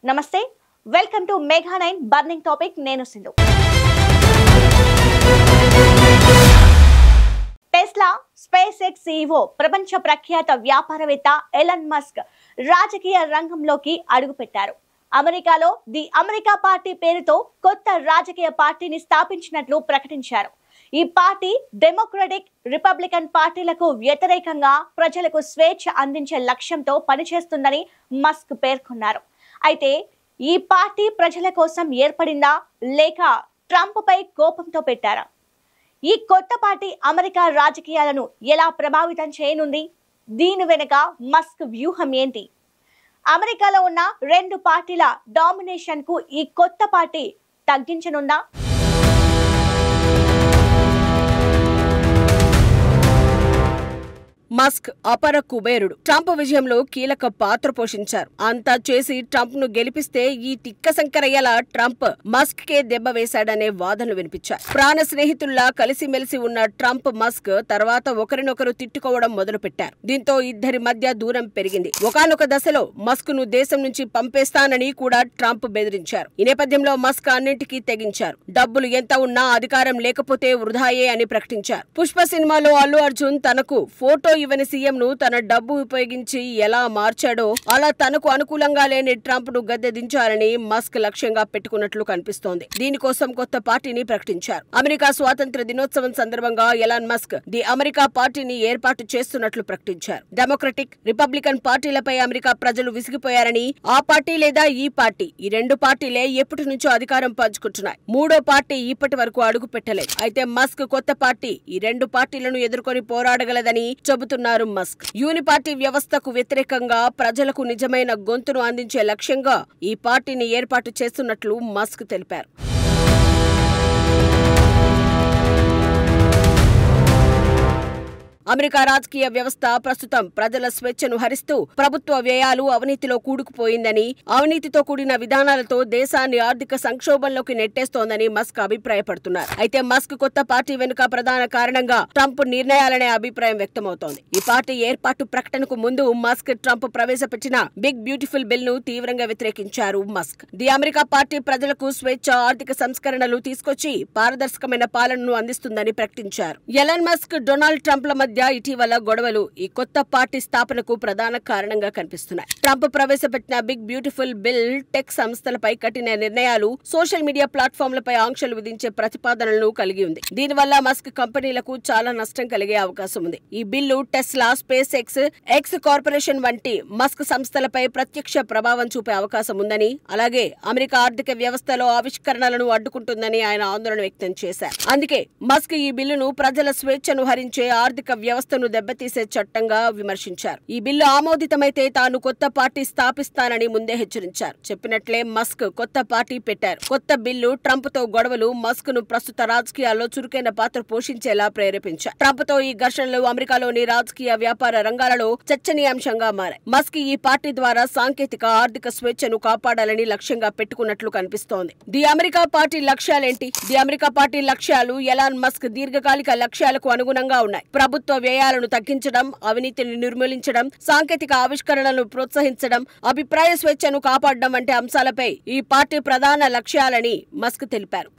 నమస్తే welcome to mega 9 burning topic నేను Sindhu Tesla SpaceX CEO ప్రపంచ ప్రఖ్యాత వ్యాపారవేత్త ఎలన్ మస్క్ రాజకీయ రంగంలోకి అడుగుపెట్టారు. అమెరికాలో ది అమెరికా పార్టీ పేరుతో కొత్త రాజకీయ పార్టీని స్థాపించినట్లు ప్రకటించారు. ఈ పార్టీ డెమోక్రటిక్, రిపబ్లికన్ పార్టీలకు వ్యతిరేకంగా ప్రజలకు స్వేచ్ఛ అందించే లక్ష్యంతో పనిచేస్తుందని మస్క్ పేర్కొన్నారు. అయితే ఈ పార్టీ ప్రజల కోసం ఏర్పడిందా లేక ట్రంప్ పై కోపంతో పెట్టారా? ఈ కొత్త పార్టీ అమెరికా రాజకీయాలను ఎలా ప్రభావితం చేయనుంది? దీని వెనుక మస్క్ వ్యూహం ఏంటి? అమెరికాలో ఉన్న రెండు పార్టీల డామినేషన్ కు ఈ కొత్త పార్టీ తగ్గించనుందా? మస్క్ అపర కుబేరుడు. ట్రంప్ విజయంలో కీలక పాత్ర పోషించారు. అంతా చేసి ట్రంప్ ను గెలిపిస్తే ఈ తిక్క సంకరయ్యల ట్రంప్ మస్క్ కే దెబ్బ వేశాడనే వాదనలు వినిపించాయి. ప్రాణ స్నేహితుల్లా కలిసిమెలిసి ఉన్న ట్రంప్, మస్క్ తర్వాత ఒకరినొకరు తిట్టుకోవడం మొదలుపెట్టారు. దీంతో ఇద్దరి మధ్య దూరం పెరిగింది. ఒకానొక దశలో మస్క్ ను దేశం నుంచి పంపేస్తానని కూడా ట్రంప్ బెదిరించారు. ఈ నేపథ్యంలో మస్క్ అన్నింటికీ తెగించారు. డబ్బులు ఎంత ఉన్నా అధికారం లేకపోతే వృధాయే అని ప్రకటించారు. పుష్ప సినిమాలో అల్లు అర్జున్ తనకు ఫోటో ఇవ్వని సీఎం ను తన డబ్బు ఉపయోగించి ఎలా మార్చాడో అలా తనకు అనుకూలంగా లేని ట్రంప్ ను గద్దె దించాలని మస్క్ లక్ష్యంగా పెట్టుకున్నట్లు కనిపిస్తోంది. దీనికోసం కొత్త పార్టీని ప్రకటించారు. అమెరికా స్వాతంత్ర దినోత్సవం సందర్భంగా ఎలాన్ మస్క్ ది అమెరికా పార్టీని ఏర్పాటు చేస్తున్నట్లు ప్రకటించారు. డెమోక్రటిక్, రిపబ్లికన్ పార్టీలపై అమెరికా ప్రజలు విసిగిపోయారని ఆ పార్టీ లేదా ఈ పార్టీ, ఈ రెండు పార్టీలే ఎప్పటి నుంచో అధికారం పంచుకుంటున్నాయి. మూడో పార్టీ ఇప్పటి వరకు అడుగు పెట్టలేదు. అయితే మస్క్ కొత్త పార్టీ ఈ రెండు పార్టీలను ఎదుర్కొని పోరాడగలదని చెబుతున్నారు మస్క్. యూనిపార్టీ వ్యవస్థకు వ్యతిరేకంగా ప్రజలకు నిజమైన గొంతును అందించే లక్ష్యంగా ఈ పార్టీని ఏర్పాటు చేస్తున్నట్లు మస్క్ తెలిపారు. అమెరికా రాజకీయ వ్యవస్థ ప్రస్తుతం ప్రజల స్వేచ్ఛను హరిస్తూ ప్రభుత్వ వ్యయాలు అవినీతిలో కూడుకుపోయిందని, అవినీతితో కూడిన విధానాలతో దేశాన్ని ఆర్థిక సంక్షోభంలోకి నెట్టేస్తోందని మస్క్ అభిప్రాయపడుతున్నారు. అయితే మస్క్ కొత్త పార్టీ వెనుక ప్రధాన కారణంగా ట్రంప్ నిర్ణయాలనే అభిప్రాయం వ్యక్తమవుతోంది. ఈ పార్టీ ఏర్పాటు ప్రకటనకు ముందు మస్క్ ట్రంప్ ప్రవేశపెట్టిన బిగ్ బ్యూటిఫుల్ బిల్ ను తీవ్రంగా వ్యతిరేకించారు. మస్క్ ది అమెరికా పార్టీ ప్రజలకు స్వేచ్ఛ, ఆర్థిక సంస్కరణలు తీసుకొచ్చి పారదర్శకమైన పాలనను అందిస్తుందని ప్రకటించారు. ఎలన్ మస్క్, డొనాల్డ్ ట్రంప్ల మధ్య ఇటీవల గొడవలు ఈ కొత్త పార్టీ స్థాపనకు ప్రధాన కారణంగా కనిపిస్తున్నాయి. ట్రంప్ ప్రవేశపెట్టిన బిగ్ బ్యూటిఫుల్ బిల్ టెక్ సంస్థలపై కఠిన నిర్ణయాలు, సోషల్ మీడియా ప్లాట్ఫామ్లపై ఆంక్షలు విధించే ప్రతిపాదనలను కలిగి ఉంది. దీనివల్ల మస్క్ కంపెనీలకు చాలా నష్టం కలిగే అవకాశం ఉంది. ఈ bill Tesla, space X corporation వంటి మస్క్ సంస్థలపై ప్రత్యక్ష ప్రభావం చూపే అవకాశం ఉందని, అలాగే అమెరికా ఆర్థిక వ్యవస్థలో ఆవిష్కరణలను అడ్డుకుంటుందని ఆయన ఆందోళన వ్యక్తం చేశారు. అందుకే మస్క్ ఈ బిల్లును ప్రజల స్వేచ్ఛను హరించే ఆర్థిక వ్యవస్థను దెబ్బతీసే చట్టంగా విమర్శించారు. ఈ బిల్లు ఆమోదితమైతే తాను కొత్త పార్టీ స్థాపిస్తానని ముందే హెచ్చరించారు. చెప్పినట్లే మస్క్ కొత్త పార్టీ పెట్టారు. కొత్త బిల్లు ట్రంప్ తో గొడవలు మస్క్ ను ప్రస్తుత రాజకీయాల్లో చురుకైన పాత్ర పోషించేలా ప్రేరేపించారు. ట్రంప్ తో ఈ ఘర్షణలు అమెరికాలోని రాజకీయ, వ్యాపార రంగాలలో చర్చనీయాంశంగా మారాయి. మస్క్ ఈ పార్టీ ద్వారా సాంకేతిక, ఆర్థిక స్వేచ్ఛను కాపాడాలని లక్ష్యంగా పెట్టుకున్నట్లు కనిపిస్తోంది. ది అమెరికా పార్టీ లక్ష్యాలేంటి? ది అమెరికా పార్టీ లక్ష్యాలు ఎలాన్ మస్క్ దీర్ఘకాలిక లక్ష్యాలకు అనుగుణంగా ఉన్నాయి. ప్రభుత్వ వ్యయాలను తగ్గించడం, అవినీతిని నిర్మూలించడం, సాంకేతిక ఆవిష్కరణలను ప్రోత్సహించడం, అభిప్రాయ స్వేచ్ఛను కాపాడడం వంటి అంశాలపై ఈ పార్టీ ప్రధాన లక్ష్యాలని మస్క్ తెలిపారు.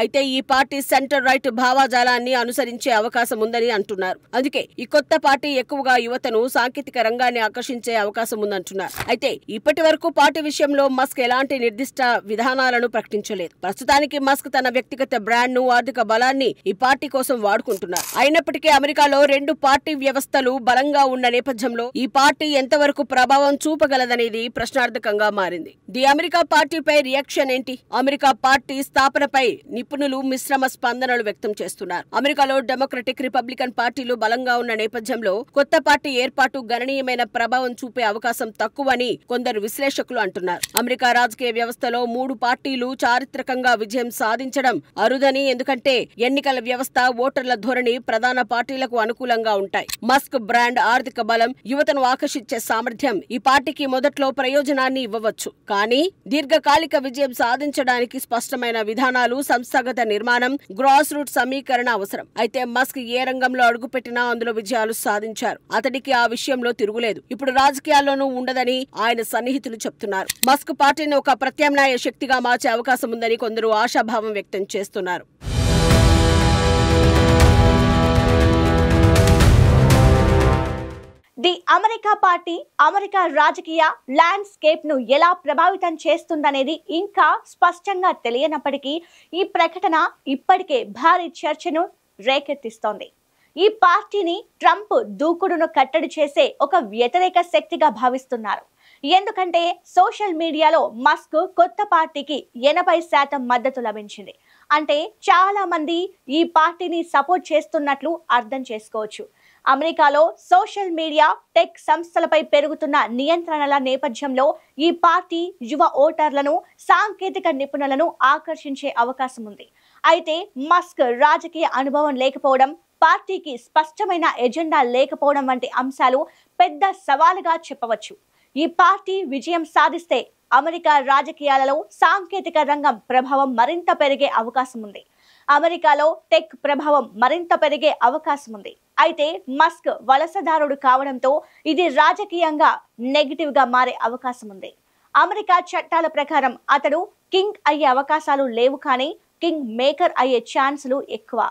అయితే ఈ పార్టీ సెంటర్ రైట్ భావజాలాన్ని అనుసరించే అవకాశం ఉందని అంటున్నారు. అందుకే ఈ కొత్త పార్టీ ఎక్కువగా యువతను, సాంకేతిక రంగాన్ని ఆకర్షించే అవకాశం ఉందంటున్నారు. అయితే ఇప్పటి వరకు పార్టీ విషయంలో మస్క్ ఎలాంటి నిర్దిష్ట విధానాలను ప్రకటించలేదు. ప్రస్తుతానికి మస్క్ తన వ్యక్తిగత బ్రాండ్ ను, ఆర్థిక బలాన్ని ఈ పార్టీ కోసం వాడుకుంటున్నారు. అయినప్పటికీ అమెరికాలో రెండు పార్టీ వ్యవస్థలు బలంగా ఉన్న నేపథ్యంలో ఈ పార్టీ ఎంతవరకు ప్రభావం చూపగలదనేది ప్రశ్నార్థకంగా మారింది. ది అమెరికా పార్టీపై రియాక్షన్ ఏంటి? అమెరికా పార్టీ స్థాపనపై నిపుణులు మిశ్రమ స్పందనలు వ్యక్తం చేస్తున్నారు. అమెరికాలో డెమోక్రటిక్, రిపబ్లికన్ పార్టీలు బలంగా ఉన్న నేపథ్యంలో కొత్త పార్టీ ఏర్పాటు గణనీయమైన ప్రభావం చూపే అవకాశం తక్కువని కొందరు విశ్లేషకులు అంటున్నారు. అమెరికా రాజకీయ వ్యవస్థలో మూడు పార్టీలు చారిత్రకంగా విజయం సాధించడం అరుదని, ఎందుకంటే ఎన్నికల వ్యవస్థ, ఓటర్ల ధోరణి ప్రధాన పార్టీలకు అనుకూలంగా ఉంటాయి. మస్క్ బ్రాండ్, ఆర్థిక బలం, యువతను ఆకర్షించే సామర్థ్యం ఈ పార్టీకి మొదట్లో ప్రయోజనాన్ని ఇవ్వవచ్చు. కానీ దీర్ఘకాలిక విజయం సాధించడానికి స్పష్టమైన విధానాలు, సంస్థాగత నిర్మాణం, గ్రాస్ రూట్ సమీకరణ అవసరం. అయితే మస్క్ ఏ రంగంలో అడుగుపెట్టినా అందులో విజయాలు సాధించారు. అతడికి ఆ విషయంలో తిరుగులేదు. ఇప్పుడు రాజకీయాల్లోనూ ఉండదని ఆయన సన్నిహితులు చెప్తున్నారు. మస్క్ పార్టీని ఒక ప్రత్యామ్నాయ శక్తిగా మార్చే అవకాశం ఉందని కొందరు ఆశాభావం వ్యక్తం చేస్తున్నారు. ది అమెరికా పార్టీ అమెరికా రాజకీయ ల్యాండ్స్కేప్ ను ఎలా ప్రభావితం చేస్తుందనేది ఇంకా స్పష్టంగా తెలియనప్పటికీ ఈ ప్రకటన ఇప్పటికే భారీ చర్చను రేకెత్తిస్తోంది. ఈ పార్టీని ట్రంప్ దూకుడును కట్టడి చేసే ఒక వ్యతిరేక శక్తిగా భావిస్తున్నారు. ఎందుకంటే సోషల్ మీడియాలో మస్క్ కొత్త పార్టీకి 80% మద్దతు లభించింది. అంటే చాలా మంది ఈ పార్టీని సపోర్ట్ చేస్తున్నట్లు అర్థం చేసుకోవచ్చు. అమెరికాలో సోషల్ మీడియా, టెక్ సంస్థలపై పెరుగుతున్న నియంత్రణల నేపథ్యంలో ఈ పార్టీ యువ ఓటర్లను, సాంకేతిక నిపుణులను ఆకర్షించే అవకాశం ఉంది. అయితే మస్క్ రాజకీయ అనుభవం లేకపోవడం, పార్టీకి స్పష్టమైన ఎజెండా లేకపోవడం వంటి అంశాలు పెద్ద సవాలుగా చెప్పవచ్చు. ఈ పార్టీ విజయం సాధిస్తే అమెరికా రాజకీయాలలో సాంకేతిక రంగం ప్రభావం మరింత పెరిగే అవకాశం ఉంది. అమెరికాలో టెక్ ప్రభావం మరింత పెరిగే అవకాశం ఉంది. అయితే మస్క్ వలసదారుడు కావడంతో ఇది రాజకీయంగా నెగిటివ్ గా మారే అవకాశం ఉంది. అమెరికా చట్టాల ప్రకారం అతడు కింగ్ అయ్యే అవకాశాలు లేవు, కానీ కింగ్ మేకర్ అయ్యే ఛాన్సులు ఎక్కువ.